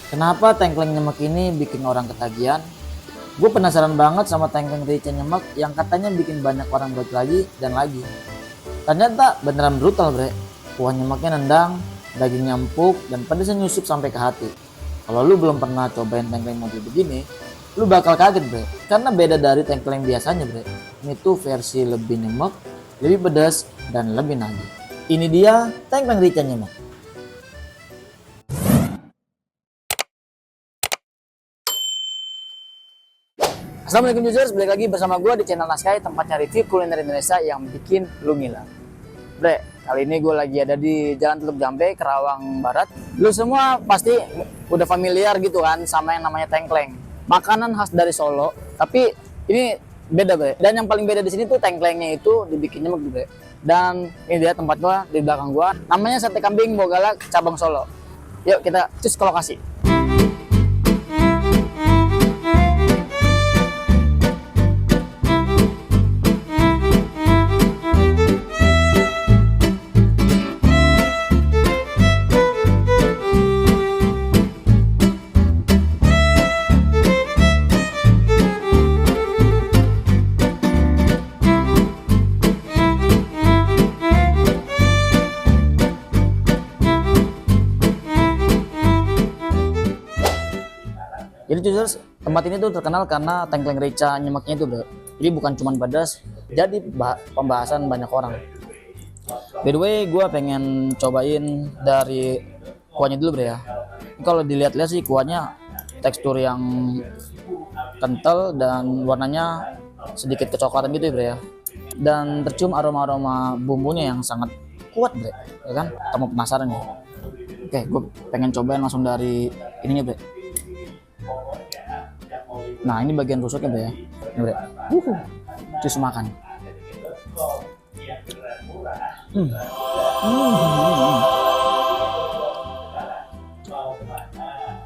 Kenapa tengkleng nyemek ini bikin orang ketagihan? Gue penasaran banget sama tengkleng rica nyemek yang katanya bikin banyak orang balik lagi dan lagi. Ternyata beneran brutal bre. Kuah nyemeknya nendang, dagingnya empuk, dan pedasnya nyusup sampai ke hati. Kalau lu belum pernah cobain tengkleng model begini, lu bakal kaget bre. Karena beda dari tengkleng biasanya bre. Ini tuh versi lebih nyemek, lebih pedas, dan lebih nagih. Ini dia tengkleng rica nyemek. Assalamualaikum users, balik lagi bersama gue di channel Naskai, tempatnya review kuliner Indonesia yang bikin lu ngiler. Bre, kali ini gue lagi ada di Jalan Teluk Jambe, Kerawang Barat. Lu semua pasti udah familiar gitu kan sama yang namanya tengkleng. Makanan khas dari Solo, tapi ini beda bre. Dan yang paling beda di sini tuh tengklengnya itu dibikinnya bre. Dan ini dia tempat gua di belakang gua, namanya Sate Kambing Bogala cabang Solo. Yuk kita cus ke lokasi. Jadi users, tempat ini tuh terkenal karena tengkleng rica nyemeknya itu bro. Jadi bukan cuma pedas, jadi pembahasan banyak orang. By the way, gue pengen cobain dari kuahnya dulu bro ya. Kalau dilihat-lihat sih kuahnya tekstur yang kental dan warnanya sedikit kecoklatan gitu ya bro ya. Dan tercium aroma-aroma bumbunya yang sangat kuat bro, ya kan? Kamu penasaran nih? Oke, gue pengen cobain langsung dari ininya bro. Nah ini bagian rusuknya bro ya. Ini bro. Cus makan. Hmm.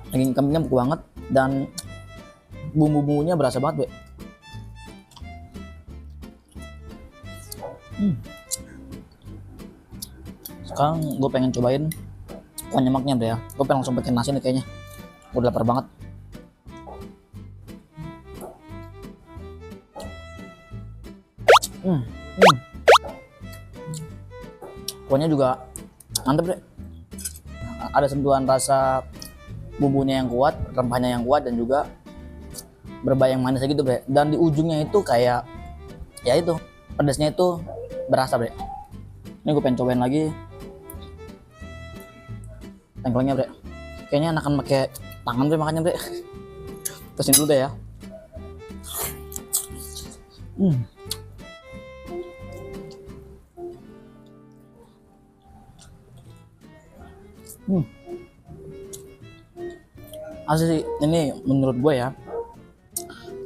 Daging kambingnya empuk banget dan bumbu-bumbunya berasa banget bro. Sekarang gue pengen cobain kuah nyemaknya bro ya. Gue pengen langsung pakai nasi nih kayaknya. Udah lapar banget. Kuahnya juga mantep deh. Ada sentuhan rasa bumbunya yang kuat, rempahnya yang kuat, dan juga berbayang manisnya gitu bre. Dan di ujungnya itu kayak ya itu pedasnya itu berasa bre. Ini gue pengen cobain lagi tengklengnya bre. Kayaknya enakan pakai tangan bre makannya bre. Terusin dulu deh ya. Asli sih, ini menurut gue ya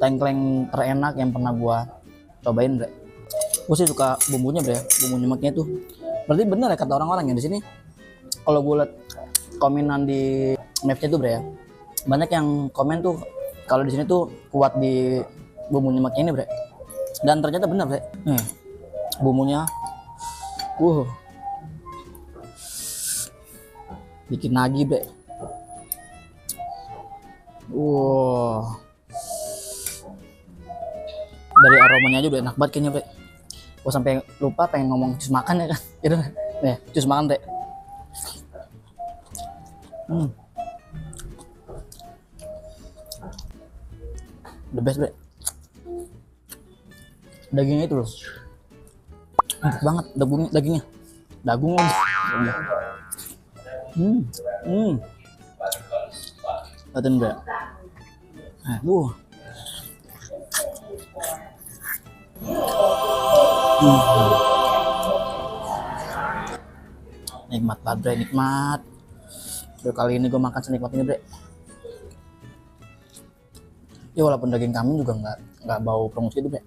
tengkleng terenak yang pernah gue cobain bre. Gue sih suka bumbunya bre, bumbu nyemeknya tuh. Berarti bener ya kata orang-orang yang di sini. Kalau gue liat komenan di mapsnya tuh bre ya, banyak yang komen tuh kalau di sini tuh kuat di bumbu nyemeknya ini bre. Dan ternyata bener bre. Nih bumbunya, bikin nagih bre. Dari aromanya aja udah enak banget kayaknya bre. Gue sampai lupa pengen ngomong cus makan ya kan. Gitu nih, cus makan bre. The best bre. Dagingnya itu loh empuk banget, dagingnya dagung lagi. Lihatin bre. Nikmat banget bre, nikmat. Udah kali ini gue makan senikmat ini bre. Ya walaupun daging kambing juga nggak bau perengus gitu bre.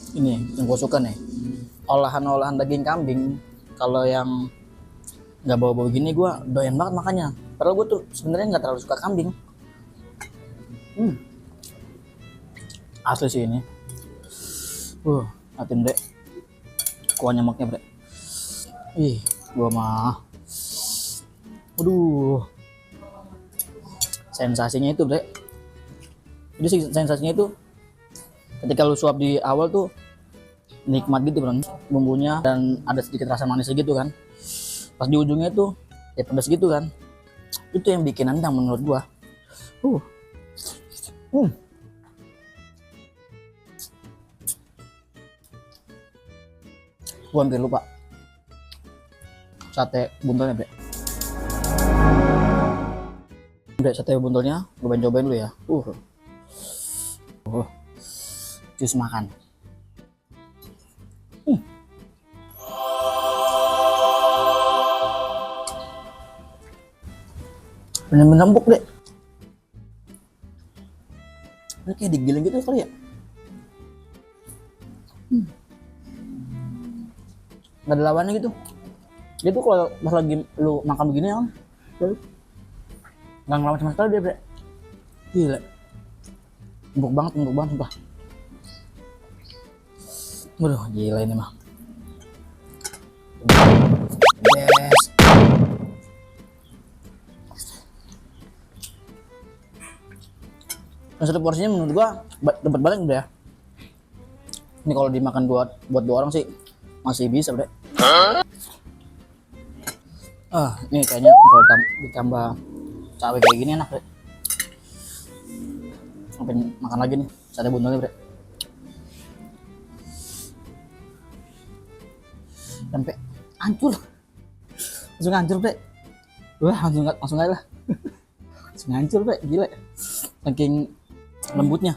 Ini yang gue suka nih, olahan-olahan daging kambing. Kalau yang nggak bau-bau gini gue doyan banget makannya. Padahal gue tuh sebenarnya nggak terlalu suka kambing. Asli sih ini. Hatin bre. Kuah nyemaknya bre. Ih, gua mah. Aduh. sensasinya itu bre. Jadi sensasinya itu ketika lu suap di awal tuh nikmat gitu bro, bumbunya dan ada sedikit rasa manis gitu kan. Pas di ujungnya tuh ya pedas gitu kan. Itu yang bikin nendang menurut gua. Gua hampir lupa sate buntolnya bre. Sate buntolnya gua cobain dulu ya. Jus makan. Bener-bener empuk deh. Ini kayak digiling gitu kali ya. Nggak ada lawannya gitu. Dia tuh kalau pas lagi lu makan begini kan, nggak ngelawan sama sekali dia bre. Gila. Empuk banget sumpah. Waduh, gila ini mah. Yes. Dan satu porsinya menurut gua dapat banyak udah ya. Ini kalau dimakan buat 2 orang sih masih bisa udah. Ini kayaknya kalau ditambah cabai kayak gini enak deh. Sampai makan lagi nih sate buntolnya bre. Sampai hancur, langsung hancur bre. Wah langsung aja lah. Langsung hancur bre, gila. Saking lembutnya.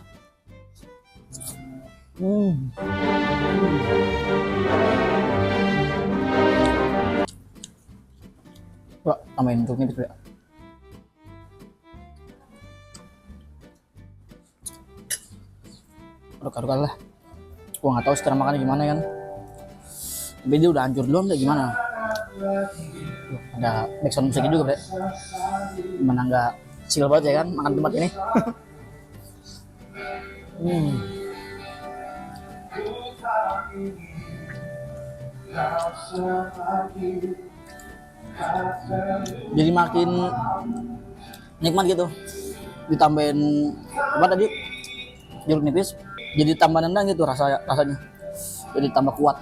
Wah, tambahin jeruknya gitu ya. Aduk-aduk lah. Gua nggak tahu secara makannya gimana kan. Tapi dia udah hancur belum? Gimana? Ada backsound musiknya juga bre. Gimana nggak chill banget ya kan makan tempat ini. Jadi makin nikmat gitu. Ditambahin apa tadi? Jeruk nipis. Jadi tambah nendang gitu rasanya. Jadi tambah kuat.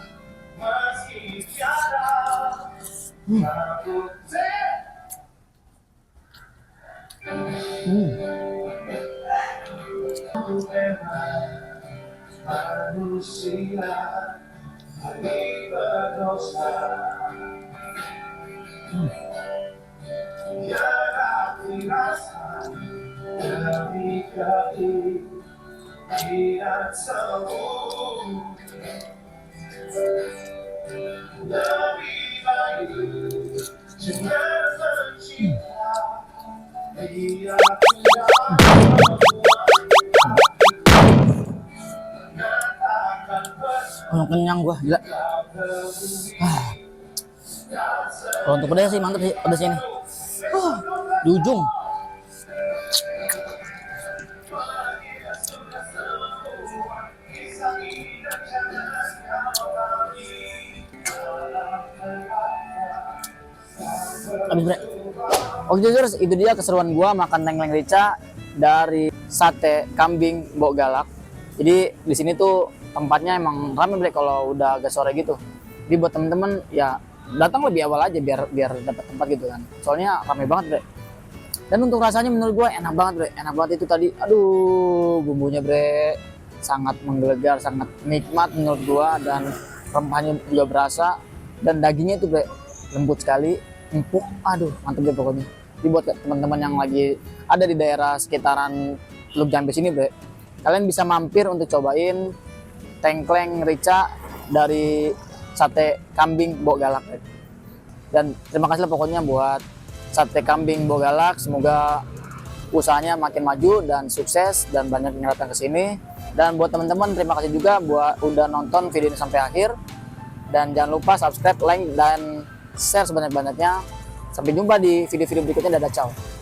Kenyang gua gila. Kalau untuk pedas sih mantap sih pedasnya nih. Di ujung. Habis bre. Oke guys, itu dia keseruan gua makan tengkleng rica dari sate kambing Mbok Galak. Jadi di sini tuh tempatnya emang rame bre kalau udah agak sore gitu. Jadi buat temen-temen ya datang lebih awal aja biar dapat tempat gitu kan. Soalnya rame banget bre. Dan untuk rasanya menurut gua enak banget bre. Enak banget itu tadi. Aduh, bumbunya bre sangat menggelegar, sangat nikmat menurut gua dan rempahnya juga berasa dan dagingnya itu bre lembut sekali, empuk. Aduh, mantep deh pokoknya. Jadi buat teman-teman yang lagi ada di daerah sekitaran Teluk Jambe sini bre, kalian bisa mampir untuk cobain tengkleng rica dari sate kambing Mbok Galak. Dan terima kasih lah pokoknya buat sate kambing Mbok Galak. Semoga usahanya makin maju dan sukses dan banyak yang datang ke sini. Dan buat teman-teman terima kasih juga buat udah nonton video ini sampai akhir. Dan jangan lupa subscribe, like dan share sebanyak-banyaknya. Sampai jumpa di video-video berikutnya. Dadah, ciao.